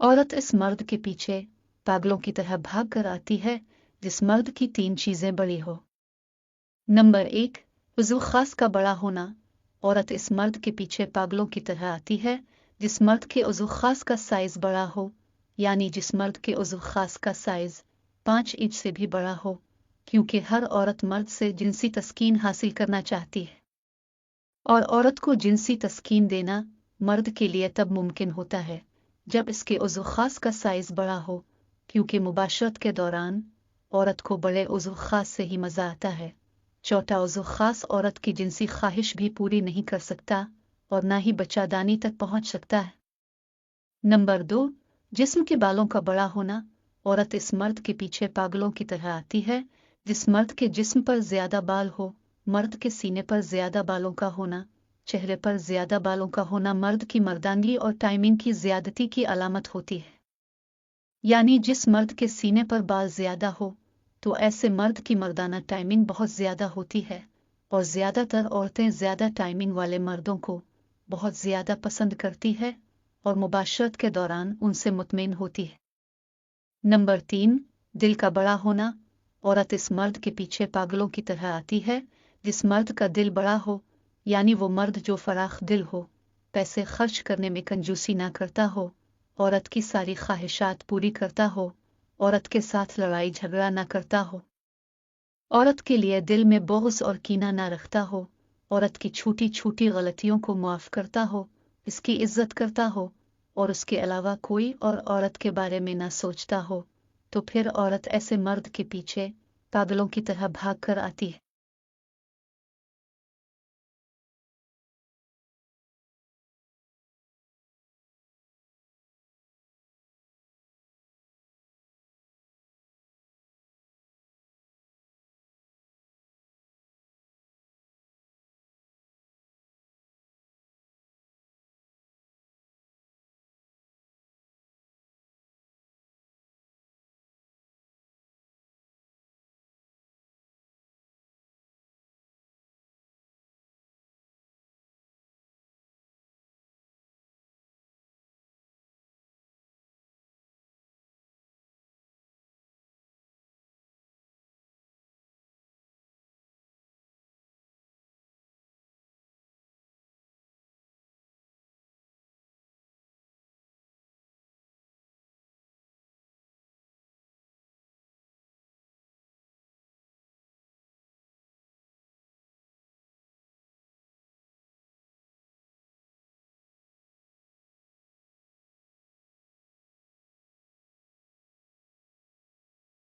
औरत इस मर्द के पीछे पागलों की तरह भाग कर आती है जिस मर्द की 3 चीजें बड़ी हो। नंबर 1, वजू खास का बड़ा होना। औरत इस मर्द के पीछे पागलों की तरह आती है जिस मर्द के उज़ू खास का साइज बड़ा हो, यानी जिस मर्द के उज़ू खास का साइज 5 इंच से भी बड़ा हो, क्योंकि हर औरत मर्द से जिनसी तस्कीन हासिल करना चाहती है और औरत को जिनसी तस्कीन देना मर्द के लिए तब मुमकिन होता है जब इसके उज़ू खास का साइज बड़ा हो, क्योंकि मुबाशरत के दौरान औरत को बड़े उज़ू खास से ही मजा आता है। छोटा उज़ू खास औरत की जिनसी ख्वाहिश भी पूरी नहीं कर सकता और ना ही बच्चादानी तक पहुंच सकता है। नंबर 2, जिस्म के बालों का बड़ा होना। औरत इस मर्द के पीछे पागलों की तरह आती है जिस मर्द के जिस्म पर ज्यादा बाल हो। मर्द के सीने पर ज्यादा बालों का होना, चेहरे पर ज्यादा बालों का होना मर्द की मर्दानगी और टाइमिंग की ज्यादती की अलामत होती है। यानी जिस मर्द के सीने पर बाल ज्यादा हो तो ऐसे मर्द की मर्दाना टाइमिंग बहुत ज्यादा होती है और ज्यादातर औरतें ज्यादा टाइमिंग वाले मर्दों को बहुत ज्यादा पसंद करती है और मुबाशरत के दौरान उनसे मुतमिन होती है। नंबर 3, दिल का बड़ा होना। औरत इस मर्द के पीछे पागलों की तरह आती है जिस मर्द का दिल बड़ा हो, यानी वो मर्द जो फराख दिल हो, पैसे खर्च करने में कंजूसी ना करता हो, औरत की सारी ख्वाहिशात पूरी करता हो, औरत के साथ लड़ाई झगड़ा ना करता हो, औरत के लिए दिल में बोझ और कीना ना रखता हो, औरत की छोटी छोटी गलतियों को माफ करता हो, इसकी इज्जत करता हो और उसके अलावा कोई और औरत के बारे में ना सोचता हो, तो फिर औरत ऐसे मर्द के पीछे पागलों की तरह भाग कर आती है।